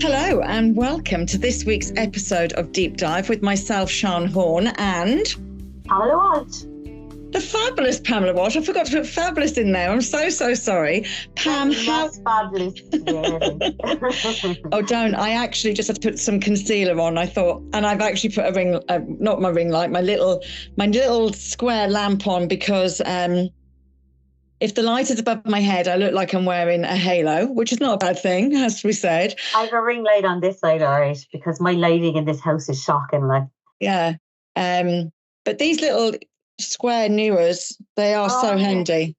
Hello and welcome to this week's episode of Deep Dive with myself, Sian Horn, and Pamela Walt. The fabulous Pamela Walt. I forgot to put fabulous in there. I'm so sorry. Pam, how fabulous? Oh, don't. I actually just had to put some concealer on, I thought, and I've actually put a ring, not my ring light, my little square lamp on because if the light is above my head, I look like I'm wearing a halo, which is not a bad thing, has to be said. I have a ring light on this side, all right, because my lighting in this house is shocking. Yeah. But these little square Nuas, they are so handy.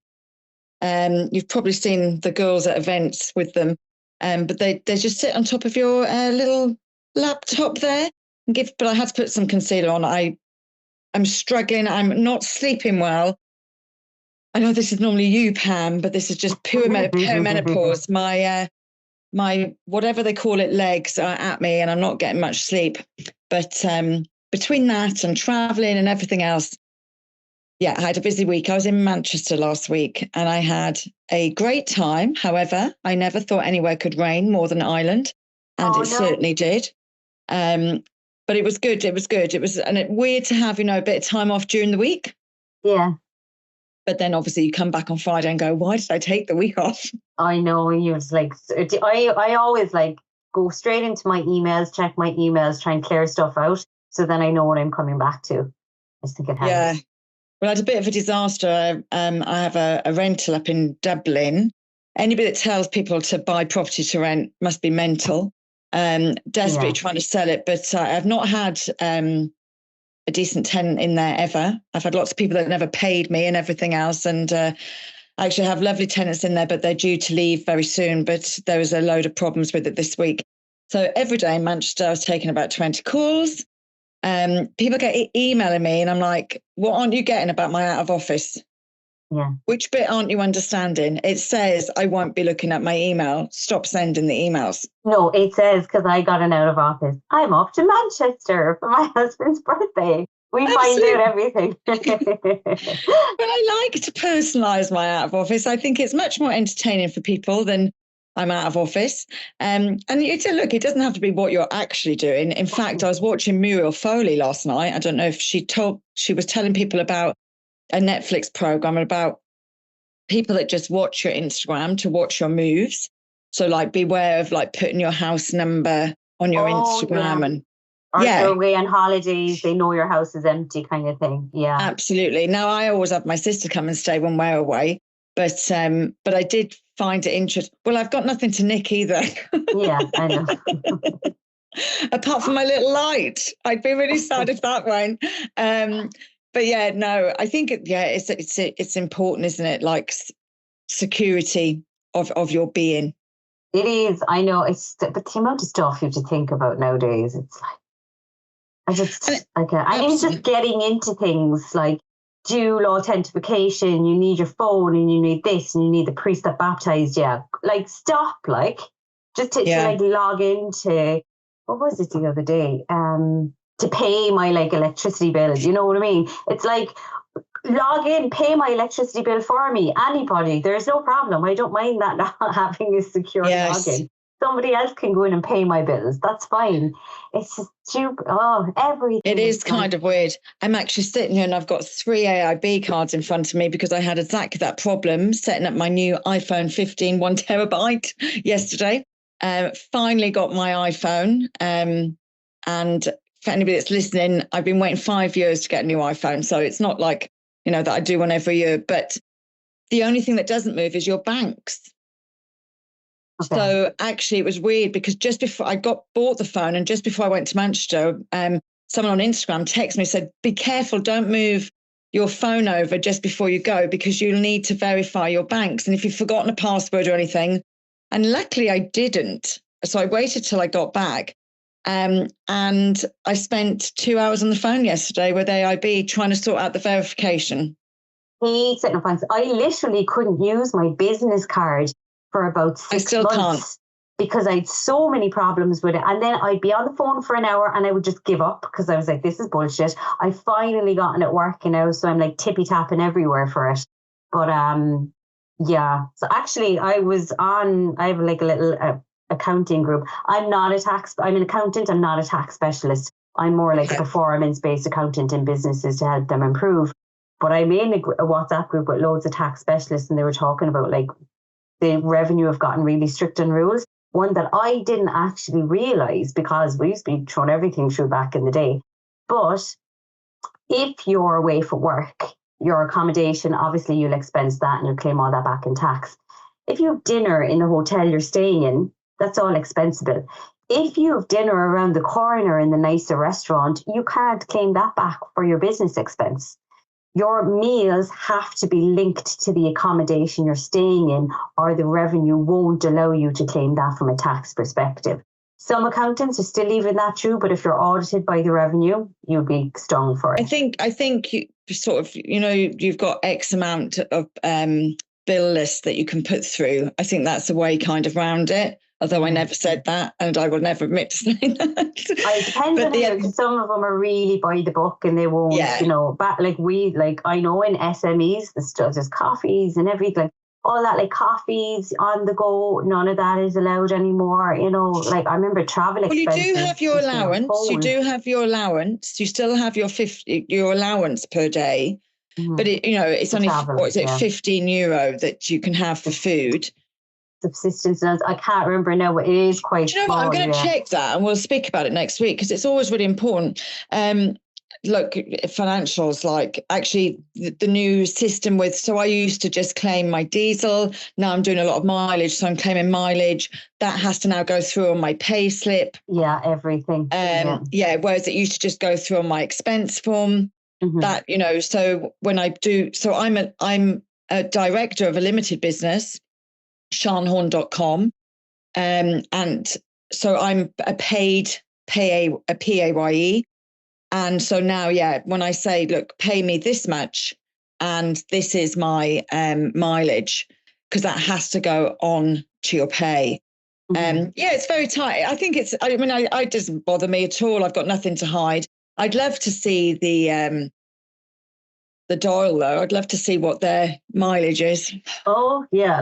You've probably seen the girls at events with them, but they just sit on top of your little laptop there. But I had to put some concealer on. I'm struggling. I'm not sleeping well. I know this is normally you, Pam, but this is just pure perimenopause. My whatever they call it, legs are at me, and I'm not getting much sleep. But between that and traveling and everything else, yeah, I had a busy week. I was in Manchester last week, and I had a great time. However, I never thought anywhere could rain more than Ireland, and certainly did. But it was good. It was good. It was weird to have a bit of time off during the week. Yeah. But then obviously you come back on Friday and go, why did I take the week off? I know. You was I always go straight into my emails, check my emails, try and clear stuff out. So then I know what I'm coming back to. I just think it helps. Yeah. Well, I had a bit of a disaster. I have a rental up in Dublin. Anybody that tells people to buy property to rent must be mental. Desperately trying to sell it. But I've not had a decent tenant in there ever. I've had lots of people that never paid me and everything else. And I actually have lovely tenants in there, but they're due to leave very soon. But there was a load of problems with it this week. So every day in Manchester, I was taking about 20 calls. People get emailing me and I'm like, what aren't you getting about my out of office? Yeah. Which bit aren't you understanding? It says I won't be looking at my email. Stop sending the emails. No, it says, because I got an out of office, I'm off to Manchester for my husband's birthday. We find out everything. But I like to personalise my out of office. I think it's much more entertaining for people than I'm out of office. And look, it doesn't have to be what you're actually doing. In fact, I was watching Muriel Foley last night. I don't know if she was telling people about a Netflix program about people that just watch your Instagram to watch your moves. So beware of putting your house number on your Instagram and you're away on holidays, they know your house is empty kind of thing. Yeah. Absolutely. Now I always have my sister come and stay when we're away. But I did find it interesting. Well, I've got nothing to nick either. Yeah, I know. Apart from my little light. I'd be really sad if that went. But yeah, no, I think it's important, isn't it? Security of your being. It is. I know. But the amount of stuff you have to think about nowadays, it's I'm just getting into things like dual authentication. You need your phone, and you need this, and you need the priest that baptized you. Stop. Just to log into. What was it the other day? To pay my electricity bill. You know what I mean? It's log in, pay my electricity bill for me. Anybody, there's no problem. I don't mind that not having a secure login. Somebody else can go in and pay my bills. That's fine. It's just stupid. Oh, everything. It is kind of weird. I'm actually sitting here and I've got 3 AIB cards in front of me because I had exactly that problem setting up my new iPhone 15 1 terabyte yesterday. Finally got my iPhone. And for anybody that's listening, I've been waiting 5 years to get a new iPhone. So it's not that I do one every year. But the only thing that doesn't move is your banks. Okay. So actually it was weird because just before I bought the phone and just before I went to Manchester, someone on Instagram texted me and said, be careful, don't move your phone over just before you go because you'll need to verify your banks. And if you've forgotten a password or anything, and luckily I didn't. So I waited till I got back. And I spent 2 hours on the phone yesterday with AIB trying to sort out the verification. I literally couldn't use my business card for about 6 months. I still can't. Because I had so many problems with it. And then I'd be on the phone for an hour and I would just give up because I was like, this is bullshit. I finally gotten it working now. So I'm tippy tapping everywhere for it. But yeah. So actually I have a little accounting group. I'm an accountant. I'm not a tax specialist. I'm more like a performance-based accountant in businesses to help them improve. But I'm in a WhatsApp group with loads of tax specialists, and they were talking about like the revenue have gotten really strict on rules. One that I didn't actually realise, because we used to be throwing everything through back in the day. But if you're away for work, your accommodation, obviously you'll expense that and you'll claim all that back in tax. If you have dinner in the hotel you're staying in, that's all expensible. If you have dinner around the corner in the nicer restaurant, you can't claim that back for your business expense. Your meals have to be linked to the accommodation you're staying in, or the revenue won't allow you to claim that from a tax perspective. Some accountants are still leaving that true, but if you're audited by the revenue, you'll be stung for it. I think you sort of, you've got X amount of bill lists that you can put through. I think that's a way kind of round it. Although I never said that, and I will never admit to saying that. It depends on who. Some of them are really by the book, and they won't, I know in SMEs, there's coffees and everything, all that, like coffees on the go, none of that is allowed anymore. Like I remember travel expenses. Well, you do have your allowance. You do have your allowance. You still have your allowance per day, but it's only travel, 15 euro that you can have for food. Subsistence, I can't remember now, but it is quite small. What? I'm going to check that, and we'll speak about it next week, because it's always really important. Look, financials, like actually the new system so I used to just claim my diesel. Now I'm doing a lot of mileage, so I'm claiming mileage. That has to now go through on my pay slip. Yeah, everything. Whereas it used to just go through on my expense form. That, so when I do, so I'm a director of a limited business, shanhorn.com. And so I'm a PAYE. And so now, when I say, look, pay me this much, and this is my mileage, because that has to go on to your pay. It's very tight. I think it doesn't bother me at all. I've got nothing to hide. I'd love to see the Doyle, though. I'd love to see what their mileage is. Oh, yeah,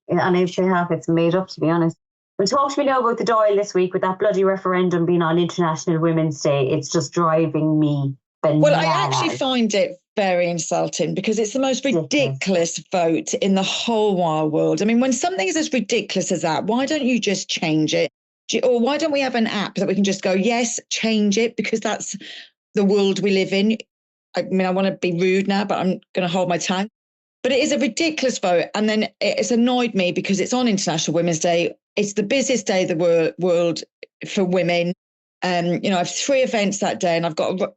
and if they have, it's made up, to be honest. Well, talk to me now about the Doyle this week, with that bloody referendum being on International Women's Day. It's just driving me bananas. Well, I actually find it very insulting, because it's the most ridiculous vote in the whole wide world. I mean, when something is as ridiculous as that, why don't you just change it? Or why don't we have an app that we can just go, yes, change it, because that's the world we live in. I mean, I want to be rude now, but I'm going to hold my tongue. But it is a ridiculous vote. And then it's annoyed me because it's on International Women's Day. It's the busiest day of the world for women. I have 3 events that day, and I've got to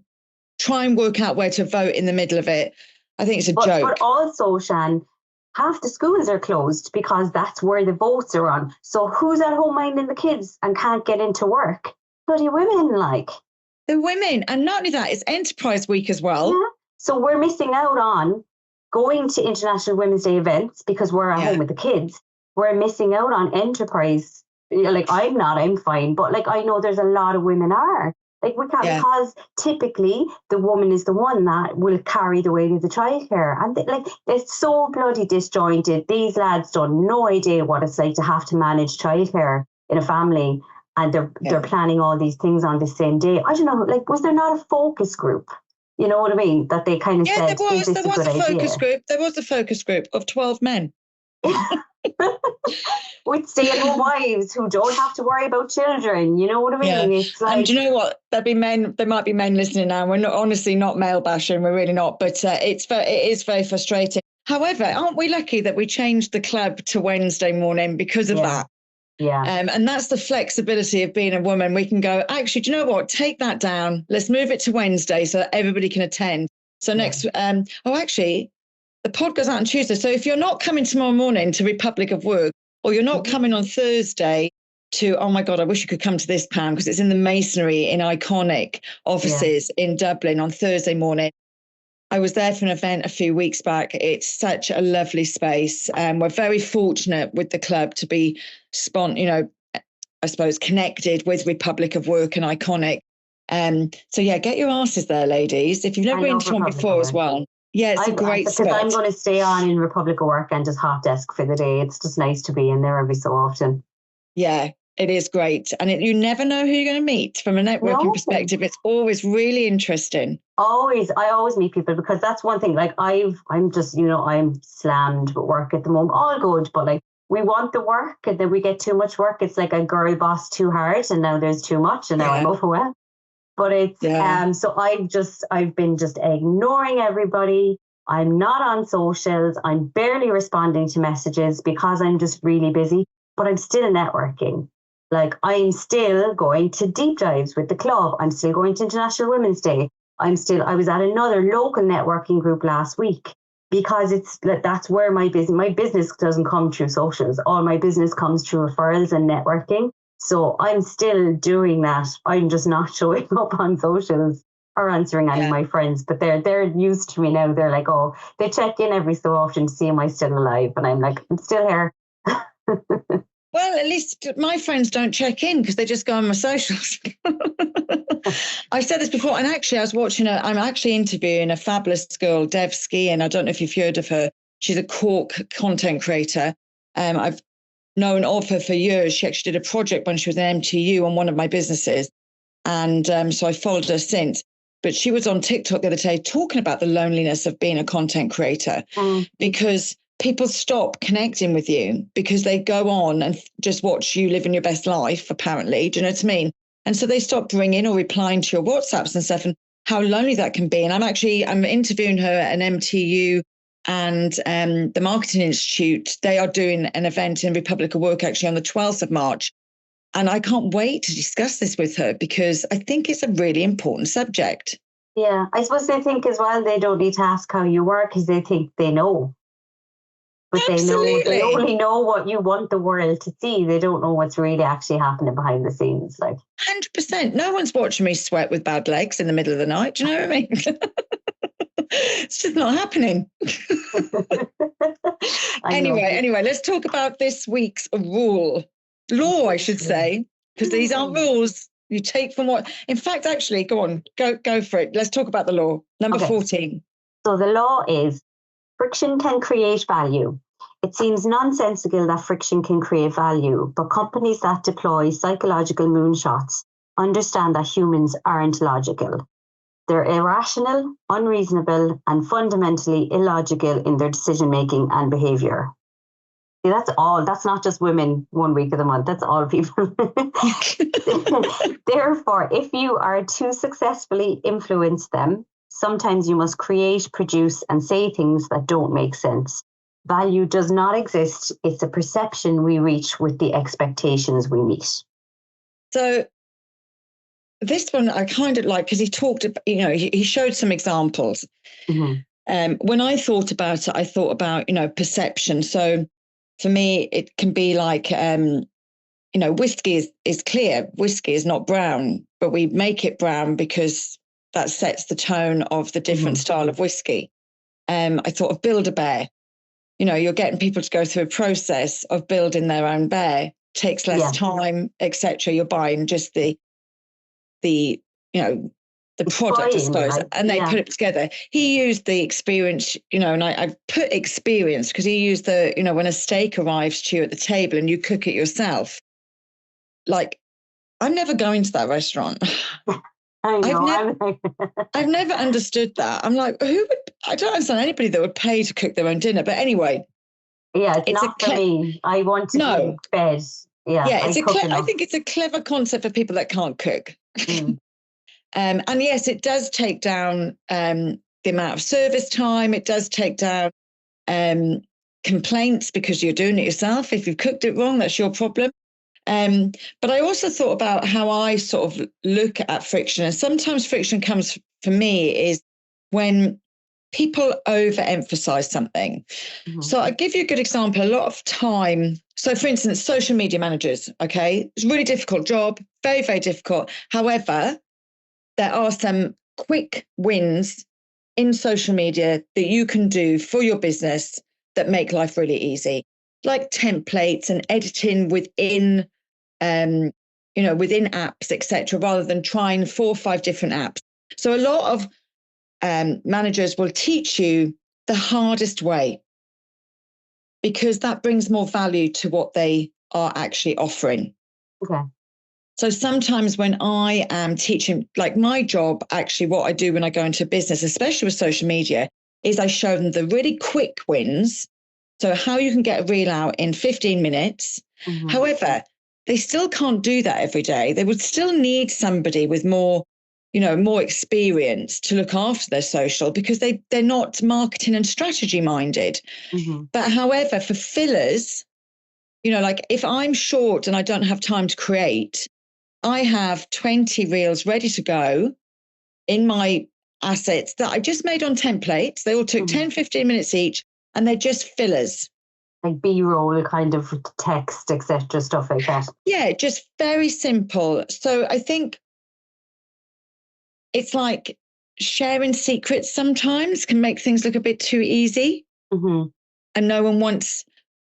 try and work out where to vote in the middle of it. I think it's a joke. But also, Shan, half the schools are closed because that's where the votes are on. So who's at home minding the kids and can't get into work? Bloody women, like. The women. And not only that, it's Enterprise Week as well. Yeah. So we're missing out on going to International Women's Day events because we're at home with the kids. We're missing out on Enterprise. Like, I'm fine. But like, I know there's a lot of women are. Like, we can't, because typically the woman is the one that will carry the weight of the childcare. And it's so bloody disjointed. These lads don't no idea what it's like to have to manage childcare in a family. And they're planning all these things on the same day. I don't know, like, was there not a focus group? You know what I mean? That they kind of said, there was a focus group. There was a focus group of 12 men. With stay-at-home wives who don't have to worry about children. You know what I mean? Yeah. It's like, and do you know what? There might be men listening now. We're not, honestly not male bashing. We're really not. But it is very frustrating. However, aren't we lucky that we changed the club to Wednesday morning because of that? Yeah. And that's the flexibility of being a woman. We can go, actually, do you know what? Take that down. Let's move it to Wednesday so that everybody can attend. So next, actually, the pod goes out on Tuesday. So if you're not coming tomorrow morning to Republic of Work, or you're not coming on Thursday to, oh my God, I wish you could come to this, Pam, because it's in the Masonry in iconic offices in Dublin on Thursday morning. I was there for an event a few weeks back. It's such a lovely space. We're very fortunate with the club to be I suppose connected with Republic of Work and Iconic. So get your asses there, ladies. If you've never been to one before as well. Yeah, it's a great spot. Because I'm going to stay on in Republic of Work and just hot desk for the day. It's just nice to be in there every so often. Yeah, It is great. And you never know who you're going to meet from a networking perspective. It's always really interesting. I always meet people, because that's one thing. Like I'm just, I'm slammed with work at the moment. All good, but like we want the work, and then we get too much work. It's like a girl boss too hard, and now there's too much, and now I'm overwhelmed. But it's so I've been just ignoring everybody. I'm not on socials. I'm barely responding to messages because I'm just really busy. But I'm still networking. Like, I'm still going to deep dives with the club. I'm still going to International Women's Day. I was at another local networking group last week, because that's where my business doesn't come through socials. All my business comes through referrals and networking. So I'm still doing that. I'm just not showing up on socials or answering any of my friends, but they're used to me now. They're like, oh, they check in every so often to see am I still alive. And I'm like, I'm still here. Well, at least my friends don't check in because they just go on my socials. I've said this before, and actually I was watching I'm actually interviewing a fabulous girl, Dev Ski, and I don't know if you've heard of her. She's a Cork content creator. I've known of her for years. She actually did a project when she was in MTU on one of my businesses. And so I followed her since. But she was on TikTok the other day talking about the loneliness of being a content creator, because people stop connecting with you because they go on and just watch you living your best life, apparently. Do you know what I mean? And so they stop bringing or replying to your WhatsApps and stuff, and how lonely that can be. And I'm interviewing her at an MTU and the Marketing Institute. They are doing an event in Republic of Work actually on the 12th of March. And I can't wait to discuss this with her because I think it's a really important subject. Yeah, I suppose they think as well they don't need to ask how you work because they think they know. But they only know what you want the world to see. They don't know what's really actually happening behind the scenes. Like 100%. No one's watching me sweat with bad legs in the middle of the night. Do you know what I mean? It's just not happening. Anyway, let's talk about this week's law, I should say, because these aren't rules. You take from what, in fact, actually, go on, go for it. Let's talk about the law. Number 14. So the law is friction can create value. It seems nonsensical that friction can create value, but companies that deploy psychological moonshots understand that humans aren't logical. They're irrational, unreasonable, and fundamentally illogical in their decision-making and behavior. See, that's all. That's not just women 1 week of the month. That's all people. Therefore, if you are to successfully influence them, sometimes you must create, produce, and say things that don't make sense. Value does not exist. It's a perception we reach with the expectations we meet. So this one I kind of like because he talked about, he showed some examples. Mm-hmm. When I thought about it, I thought about, perception. So for me, it can be like, whiskey is clear. Whiskey is not brown, but we make it brown because that sets the tone of the different style of whiskey. I thought of Build-A-Bear. You're getting people to go through a process of building their own bear. Takes less time, etc. You're buying just the product, I suppose, and they put it together. He used the experience, and I put experience because he used when a steak arrives to you at the table and you cook it yourself. Like, I'm never going to that restaurant. I know. I've never understood that. I'm like, I don't understand anybody that would pay to cook their own dinner. But anyway. Yeah, it's not for me. I want to be fed. Yeah, I think it's a clever concept for people that can't cook. And yes, it does take down the amount of service time. It does take down complaints because you're doing it yourself. If you've cooked it wrong, that's your problem. But I also thought about how I sort of look at friction. And sometimes friction comes for me is when people overemphasize something. Mm-hmm. So I'll give you a good example. A lot of time. So for instance, social media managers, okay, it's a really difficult job, very, very difficult. However, there are some quick wins in social media that you can do for your business that make life really easy, like templates and editing within apps, etc., rather than trying 4 or 5 different apps. So a lot of managers will teach you the hardest way because that brings more value to what they are actually offering. Okay. So sometimes when I am teaching, like my job, actually, what I do when I go into business, especially with social media, is I show them the really quick wins. So how you can get a reel out in 15 minutes. Mm-hmm. However, they still can't do that every day. They would still need somebody with more, more experience to look after their social, because they're not marketing and strategy minded. Mm-hmm. But however, for fillers, like if I'm short and I don't have time to create, I have 20 reels ready to go in my assets that I just made on templates. They all took 10, 15 minutes each, and they're just fillers. Like B-roll kind of text, etc., stuff like that. Yeah, just very simple. So I think it's like sharing secrets sometimes can make things look a bit too easy. Mm-hmm. And no one wants,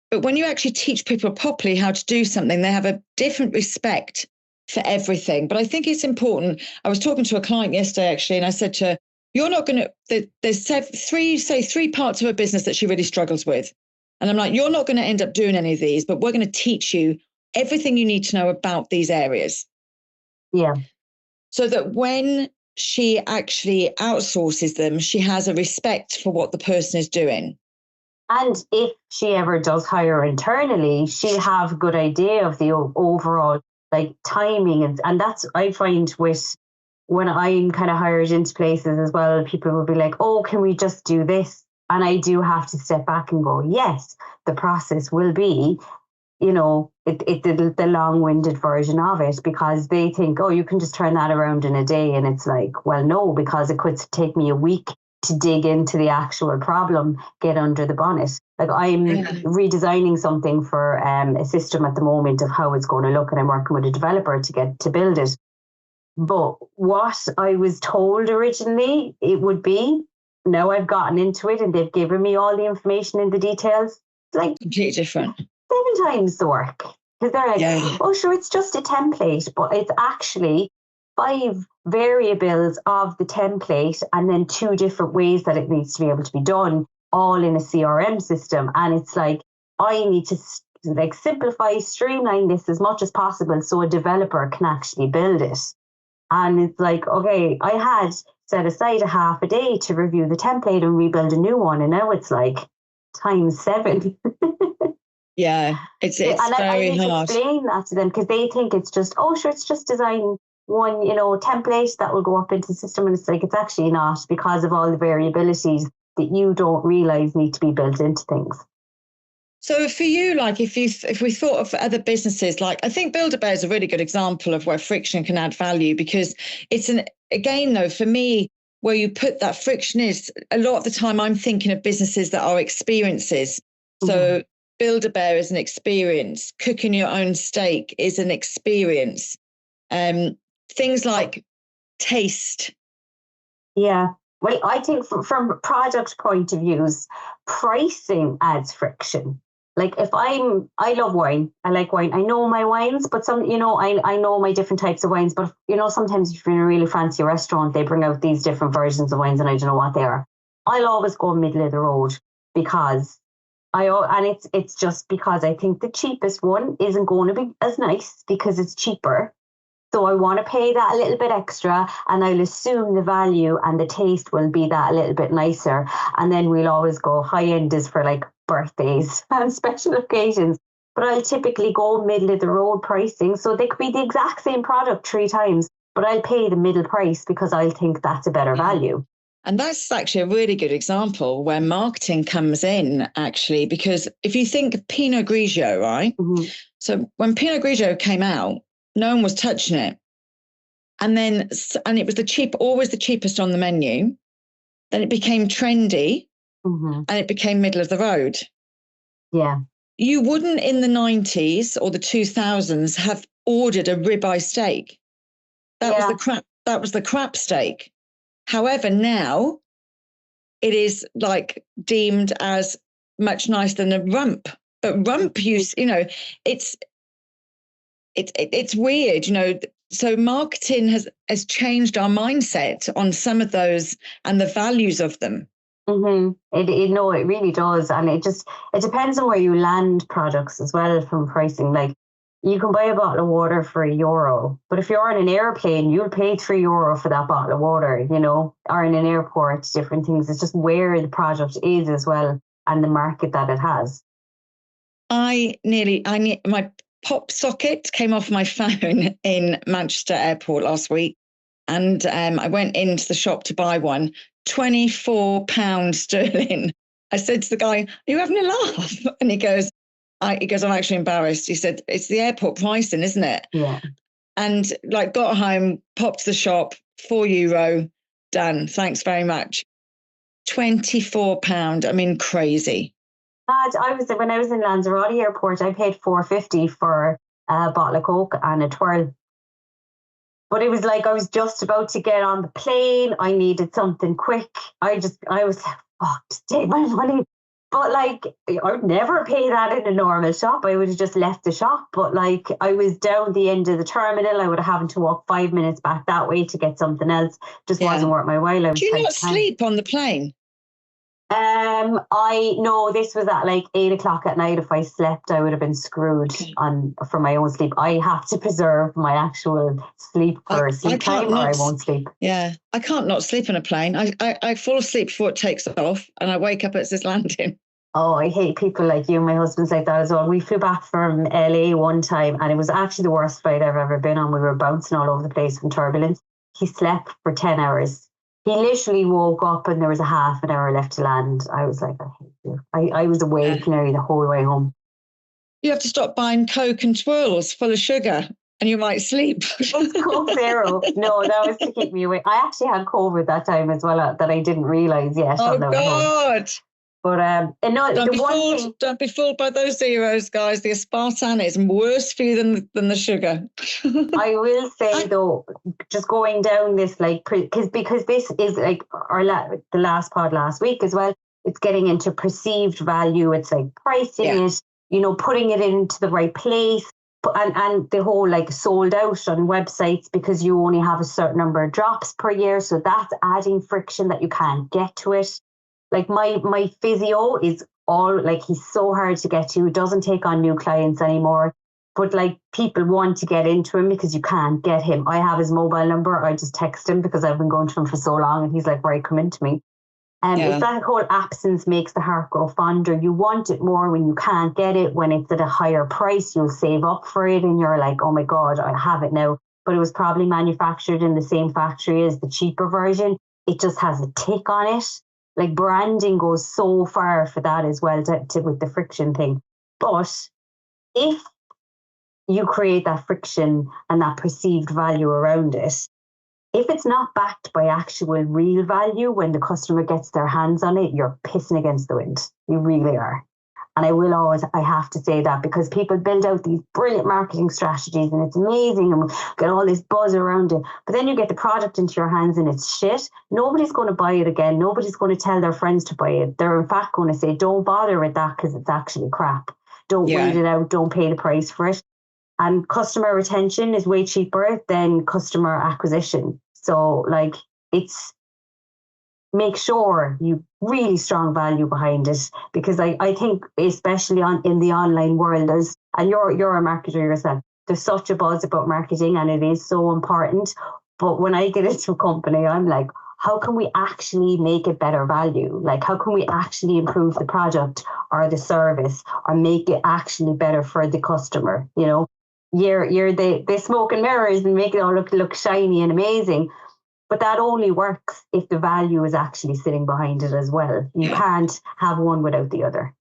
but when you actually teach people properly how to do something, they have a different respect for everything. But I think it's important. I was talking to a client yesterday, actually, and I said to her, you're not going to, there's three parts of a business that she really struggles with. And I'm like, you're not going to end up doing any of these, but we're going to teach you everything you need to know about these areas. Yeah. So that when she actually outsources them, she has a respect for what the person is doing. And if she ever does hire internally, she'll have a good idea of the overall like timing. And that's, I find with when I'm kind of hired into places as well, people will be like, oh, can we just do this? And I do have to step back and go, yes, the process will be, the long-winded version of it, because they think, oh, you can just turn that around in a day. And it's like, well, no, because it could take me a week to dig into the actual problem, get under the bonnet. Like I'm redesigning something for a system at the moment of how it's going to look, and I'm working with a developer to build it. But what I was told originally it would be, now I've gotten into it and they've given me all the information and the details, it's like completely different. 7 times the work. Because they're like, oh, sure, it's just a template, but it's actually 5 variables of the template and then 2 different ways that it needs to be able to be done, all in a CRM system. And it's like, I need to simplify, streamline this as much as possible so a developer can actually build it. And it's like, okay, I had set aside a half a day to review the template and rebuild a new one. And now it's like times 7. Yeah, it's and very I need hard to explain that to them, because they think it's just, oh, sure, it's just design one, template that will go up into the system. And it's like, it's actually not, because of all the variabilities that you don't realize need to be built into things. So for you, like if we thought of other businesses, like I think Build-A-Bear is a really good example of where friction can add value, because it's again though, for me, where you put that friction is a lot of the time I'm thinking of businesses that are experiences. So Build-A-Bear is an experience. Cooking your own steak is an experience. Things like taste. Yeah. Well, I think from product point of views, pricing adds friction. Like if I love wine, I like wine. I know my wines, but I know my different types of wines. But sometimes if you're in a really fancy restaurant, they bring out these different versions of wines, and I don't know what they are. I'll always go middle of the road, because it's just because I think the cheapest one isn't going to be as nice because it's cheaper. So I want to pay that a little bit extra, and I'll assume the value and the taste will be that a little bit nicer. And then we'll always go high end is for like birthdays and special occasions. But I'll typically go middle of the road pricing. So they could be the exact same product 3 times, but I'll pay the middle price because I'll think that's a better value. And that's actually a really good example where marketing comes in, actually, because if you think of Pinot Grigio, right? Mm-hmm. So when Pinot Grigio came out, no one was touching it. And it was always the cheapest on the menu. Then it became trendy, and it became middle of the road. Yeah. You wouldn't in the 90s or the 2000s have ordered a ribeye steak. That was the crap steak. However, now it is like deemed as much nicer than a rump. But rump it's weird, So marketing has changed our mindset on some of those and the values of them. It really does. And it depends on where you land products as well from pricing. Like You can buy a bottle of water for €1, but if you're on an airplane, you'll pay €3 for that bottle of water, or in an airport, different things. It's just where the product is as well and the market that it has. My pop socket came off my phone in Manchester Airport last week, and I went into the shop to buy one. £24 sterling. I said to the guy, "Are you having a laugh?" And he goes, "I'm actually embarrassed." He said, "It's the airport pricing, isn't it?" Yeah. And got home, popped to the shop, €4, done. Thanks very much. £24. I mean, crazy. When I was in Lanzarote Airport, I paid $4.50 for a bottle of Coke and a twirl. But it was like I was just about to get on the plane. I needed something quick. I was like, just take my money. But I would never pay that in a normal shop. I would have just left the shop. But I was down the end of the terminal. I would have having to walk 5 minutes back that way to get something else. Just wasn't worth my while. Do you not sleep on the plane? I know this was at 8 o'clock at night. If I slept, I would have been screwed for my own sleep. I have to preserve my actual sleep for sleep time, or I won't sleep. Yeah, I can't not sleep on a plane. I fall asleep before it takes off, and I wake up as it's landing. Oh, I hate people like you. My husband's like that as well. We flew back from LA one time, and it was actually the worst flight I've ever been on. We were bouncing all over the place from turbulence. He slept for 10 hours. He literally woke up and there was a half an hour left to land. I was like, I hate you. I was awake nearly the whole way home. You have to stop buying Coke and twirls full of sugar and you might sleep. Coke Zero. No, that was to keep me awake. I actually had COVID that time as well that I didn't realise yet. Oh, God. But no, don't be fooled by those zeros, guys. The aspartame is worse for you than the sugar. I will say though, just going down this because this is the last pod last week as well. It's getting into perceived value. It's pricing it, putting it into the right place, and the whole sold out on websites because you only have a certain number of drops per year. So that's adding friction that you can't get to it. My physio is he's so hard to get to. He doesn't take on new clients anymore. But people want to get into him because you can't get him. I have his mobile number. I just text him because I've been going to him for so long, and he's like, "Right, come into me." It's that whole absence makes the heart grow fonder. You want it more when you can't get it. When it's at a higher price, you'll save up for it, and you're like, "Oh my God, I have it now." But it was probably manufactured in the same factory as the cheaper version. It just has a tick on it. Branding goes so far for that as well with the friction thing. But if you create that friction and that perceived value around it, if it's not backed by actual real value, when the customer gets their hands on it, you're pissing against the wind. You really are. And I have to say that because people build out these brilliant marketing strategies and it's amazing and get all this buzz around it. But then you get the product into your hands and it's shit. Nobody's going to buy it again. Nobody's going to tell their friends to buy it. They're in fact going to say, don't bother with that because it's actually crap. Don't wait it out. Don't pay the price for it. And customer retention is way cheaper than customer acquisition. So it's make sure you really strong value behind it, because I think especially in the online world, and you're a marketer yourself, there's such a buzz about marketing and it is so important. But when I get into a company, I'm like, how can we actually make it better value? How can we actually improve the product or the service or make it actually better for the customer? You're the smoke and mirrors and make it all look shiny and amazing. But that only works if the value is actually sitting behind it as well. You can't have one without the other.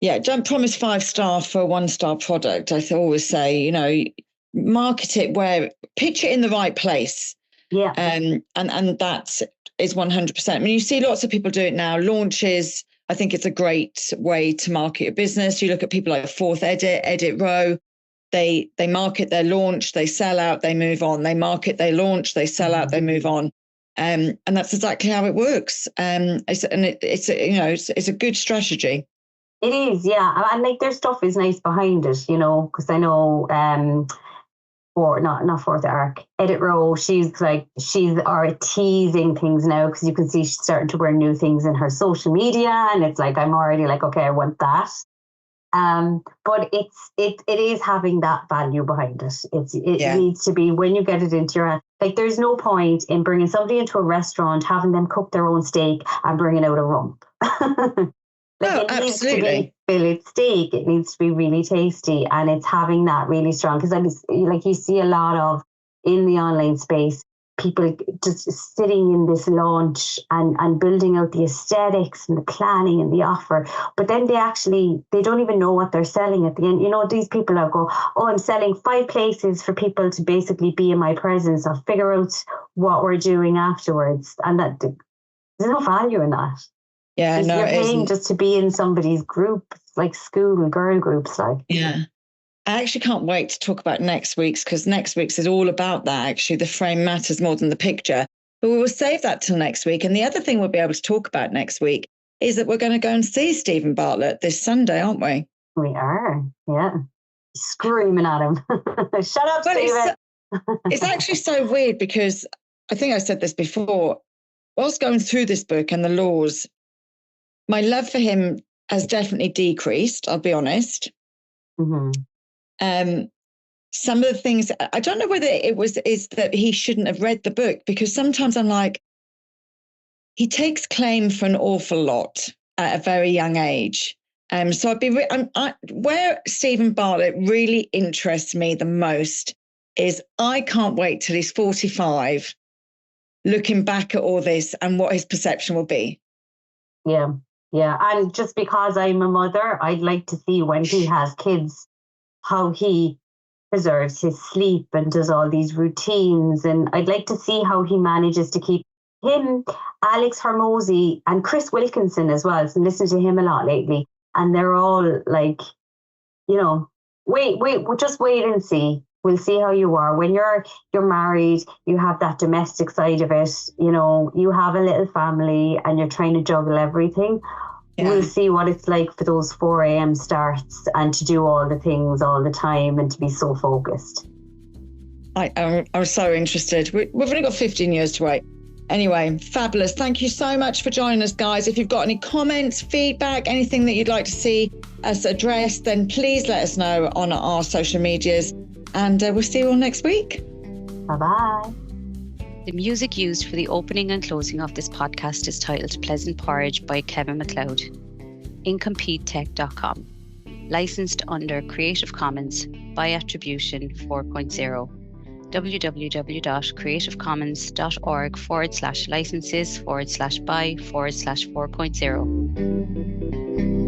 Yeah, don't promise 5-star for a 1-star product. I always say, market it pitch it in the right place. Yeah. And that is 100%. I mean, you see lots of people do it now. Launches, I think it's a great way to market your business. You look at people like Fourth Edit Row. They market their launch, they sell out, they move on. They market their launch, they sell out, they move on. And that's exactly how it works. It's a good strategy. It is, yeah. And their stuff is nice behind it, because I know not Fourth Arc, Edit Row, she's teasing things now, because you can see she's starting to wear new things in her social media, and it's I'm already okay, I want that. But it is having that value behind it. It Yeah. needs to be when you get it into your hand. Like there's no point in bringing somebody into a restaurant, having them cook their own steak and bringing out a rump. Like it needs to be fillet steak. It needs to be really tasty, and it's having that really strong. Because like you see a lot of in the online space, people just sitting in this launch and building out the aesthetics and the planning and the offer, but then they don't even know what they're selling at the end. You know, these people are go, oh, I'm selling 5 places for people to basically be in my presence. I'll figure out what we're doing afterwards, and that there's no value in that. Yeah, no, you're paying just to be in somebody's group, like school and girl groups, like. Yeah. I actually can't wait to talk about next week's, because next week's is all about that. Actually, the frame matters more than the picture. But we will save that till next week. And the other thing we'll be able to talk about next week is that we're going to go and see Stephen Bartlett this Sunday, aren't we? We are, yeah. Screaming at him. Shut up, Stephen. It's actually so weird because I think I said this before. Whilst going through this book and the laws, my love for him has definitely decreased, I'll be honest. Mm-hmm. Some of the things, I don't know whether is that he shouldn't have read the book, because sometimes I'm like, he takes claim for an awful lot at a very young age. So where Stephen Bartlett really interests me the most is I can't wait till he's 45, looking back at all this and what his perception will be. Yeah. Yeah. And just because I'm a mother, I'd like to see when he has kids, how he preserves his sleep and does all these routines. And I'd like to see how he manages to keep him, Alex Hormozy, and Chris Wilkinson as well. So listening to him a lot lately. And they're all like, you know, just wait and see. We'll see how you are. When you're married, you have that domestic side of it. You know, you have a little family and you're trying to juggle everything. Yeah. We'll see what it's like for those 4 a.m. starts and to do all the things all the time and to be so focused. I'm so interested. We've only got 15 years to wait. Anyway, fabulous. Thank you so much for joining us, guys. If you've got any comments, feedback, anything that you'd like to see us address, then please let us know on our social medias. And we'll see you all next week. Bye-bye. The music used for the opening and closing of this podcast is titled Pleasant Porridge by Kevin MacLeod. IncompeteTech.com. Licensed under Creative Commons by Attribution 4.0. www.creativecommons.org/licenses/by/4.0.